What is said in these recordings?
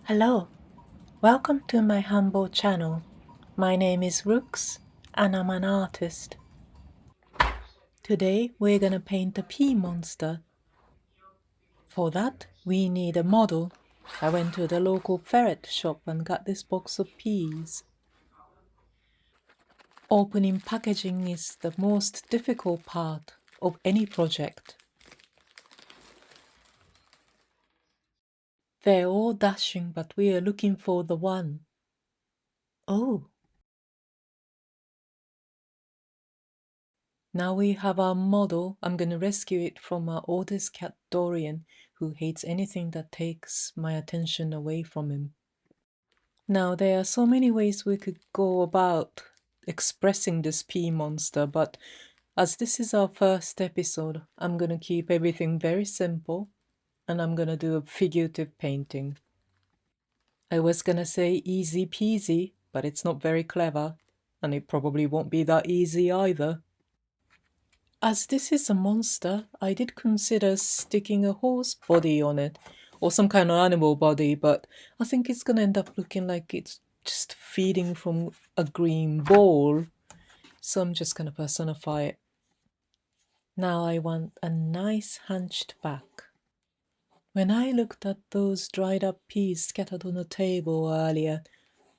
Hello, welcome to my humble channel. My name is Rooks and I'm an artist. Today we're gonna paint a pea monster. For that we need a model. I went to the local ferret shop and got this box of peas. Opening packaging is the most difficult part of any project. They're all dashing, but we are looking for the one. Oh, now we have our model. I'm going to rescue it from our oldest cat Dorian, who hates anything that takes my attention away from him. Now there are so many ways we could go about expressing this pea monster, but as this is our first episode, I'm going to keep everything very simple and I'm going to do a figurative painting. I was going to say easy peasy, but it's not very clever and it probably won't be that easy either. As this is a monster, I did consider sticking a horse body on it, or some kind of animal body, but I think it's gonna end up looking like it's just feeding from a green bowl, so I'm just gonna personify it. Now I want a nice hunched back. When I looked at those dried up peas scattered on a table earlier,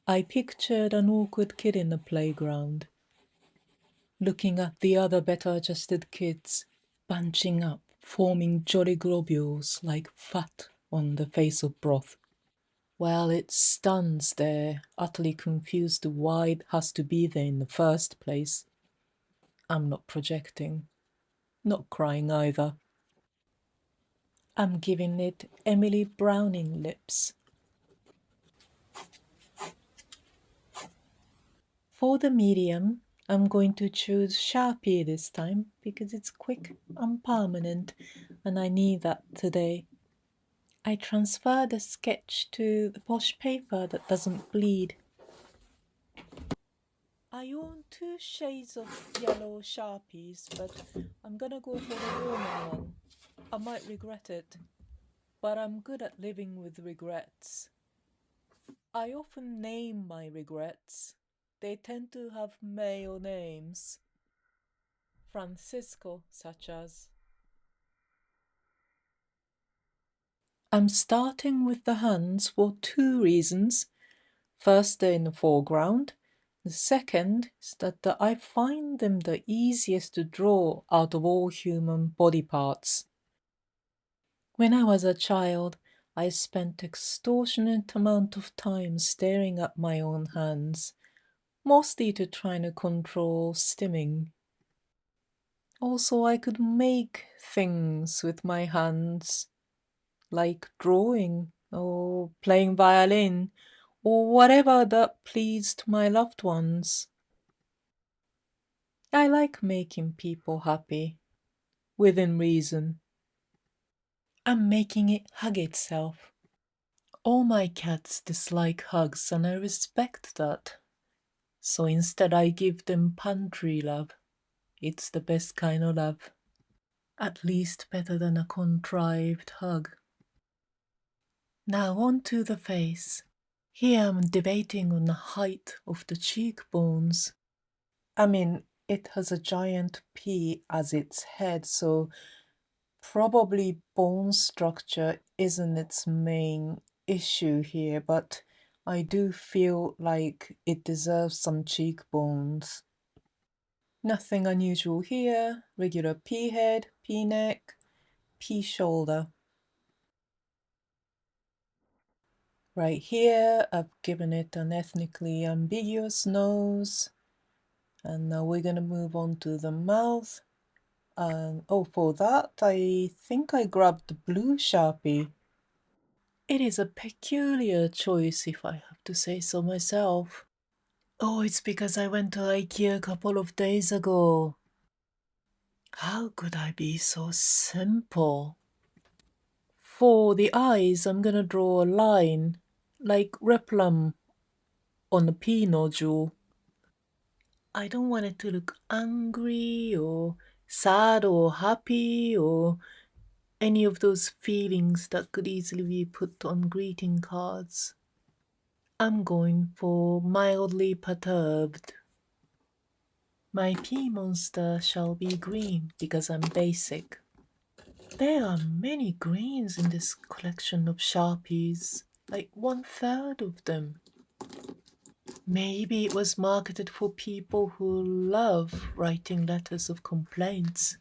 I pictured an awkward kid in the playground, looking at the other better adjusted kids bunching up, forming jolly globules like fat on the face of broth. Well, it stands there, utterly confused why it has to be there in the first place. I'm not projecting, not crying either. I'm giving it Emily Browning lips. For the medium, I'm going to choose Sharpie this time because it's quick and permanent and I need that today. I transfer the sketch to the posh paper that doesn't bleed. I own 2 shades of yellow Sharpies, but I'm gonna go for the warmer one. I might regret it, but I'm good at living with regrets. I often name my regrets. They tend to have male names. Francisco, such as. I'm starting with the hands for 2 reasons. First, they're in the foreground. The second is that I find them the easiest to draw out of all human body parts. When I was a child, I spent extortionate amount of time staring at my own hands, mostly to try to control stimming. Also, I could make things with my hands, like drawing or playing violin or whatever that pleased my loved ones. I like making people happy, within reason. I'm making it hug itself. All my cats dislike hugs and I respect that. So instead I give them pantry love. It's the best kind of love. At least better than a contrived hug. Now on to the face. Here I'm debating on the height of the cheekbones. I mean, it has a giant P as its head, so probably bone structure isn't its main issue here, but I do feel like it deserves some cheekbones. Nothing unusual here, regular P head, P neck, P shoulder. Right here, I've given it an ethnically ambiguous nose. And now we're gonna move on to the mouth. And oh, for that, I think I grabbed the blue Sharpie. It is a peculiar choice, if I have to say so myself. Oh, it's because I went to IKEA a couple of days ago. How could I be so simple? For the eyes, I'm gonna draw a line, like Replum on a pea nodule. I don't want it to look angry or sad or happy or any of those feelings that could easily be put on greeting cards. I'm going for mildly perturbed. My Pea Monster shall be green because I'm basic. There are many greens in this collection of Sharpies, like 1/3 of them. Maybe it was marketed for people who love writing letters of complaints.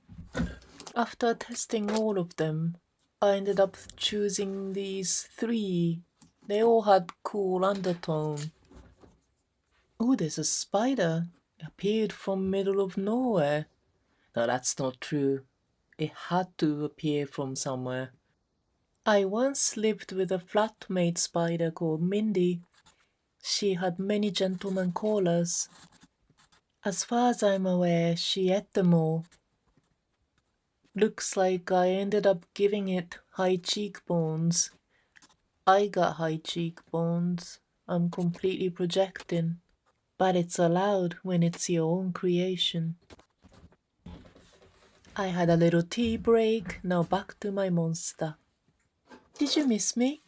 After testing all of them, I ended up choosing these 3. They all had cool undertone. Oh, there's a spider. It appeared from middle of nowhere. No, that's not true. It had to appear from somewhere. I once lived with a flatmate spider called Mindy. She had many gentleman callers. As far as I'm aware, she ate them all. Looks like I ended up giving it high cheekbones. I got high cheekbones. I'm completely projecting. But it's allowed when it's your own creation. I had a little tea break, now back to my monster. Did you miss me?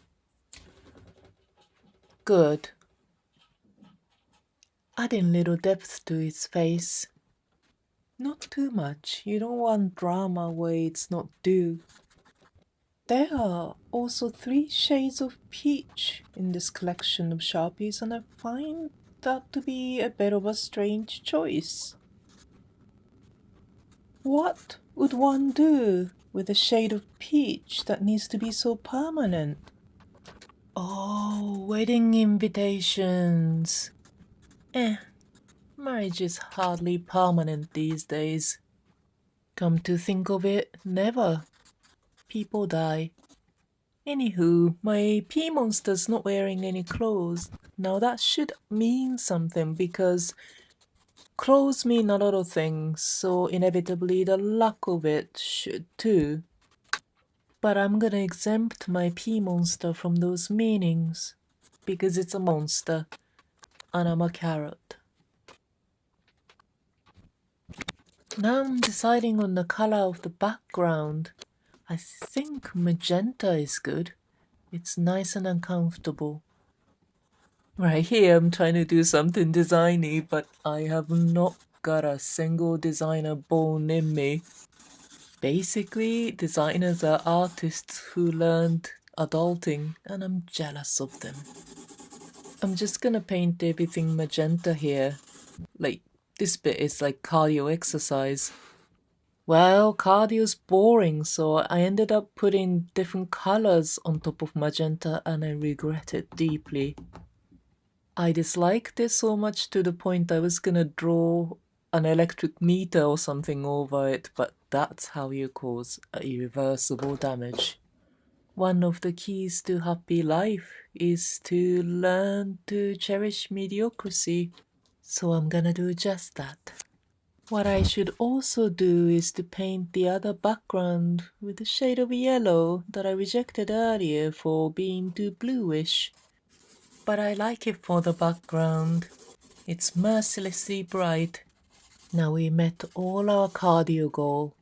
Good. Adding little depth to its face. Not too much. You don't want drama where it's not due. There are also 3 shades of peach in this collection of Sharpies, and I find that to be a bit of a strange choice. What would one do with a shade of peach that needs to be so permanent? Oh, wedding invitations. Marriage is hardly permanent these days. Come to think of it, never. People die. Anywho, my Pea Monster's not wearing any clothes. Now that should mean something because clothes mean a lot of things, so inevitably the lack of it should too. But I'm gonna exempt my Pea Monster from those meanings because it's a monster and I'm a carrot. Now I'm deciding on the color of the background. I think magenta is good. It's nice and uncomfortable. Right here I'm trying to do something designy, but I have not got a single designer bone in me. Basically, designers are artists who learned adulting, and I'm jealous of them. I'm just gonna paint everything magenta here. Like, this bit is like cardio exercise. Well, cardio's boring, so I ended up putting different colors on top of magenta and I regret it deeply. I disliked it so much to the point I was gonna draw an electric meter or something over it, but that's how you cause irreversible damage. One of the keys to happy life is to learn to cherish mediocrity, so I'm gonna do just that. What I should also do is to paint the other background with a shade of yellow that I rejected earlier for being too bluish. But I like it for the background. It's mercilessly bright. Now we met all our cardio goal.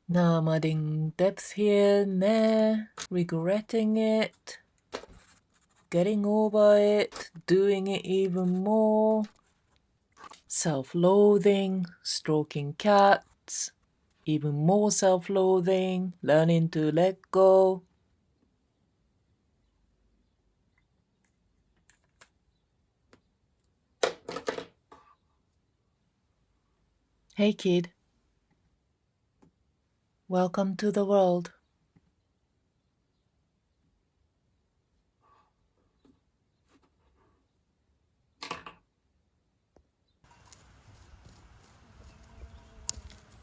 Now I'm adding depth here and there, regretting it, getting over it, doing it even more. Self-loathing, stroking cats, even more self-loathing, learning to let go. Hey kid, welcome to the world.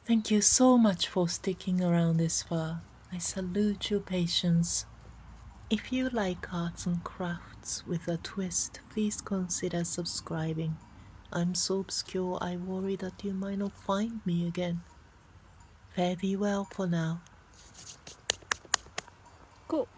Thank you so much for sticking around this far. I salute your patience. If you like arts and crafts with a twist, please consider subscribing. I'm so obscure I worry that you might not find me again. Fare thee well for now. Cool.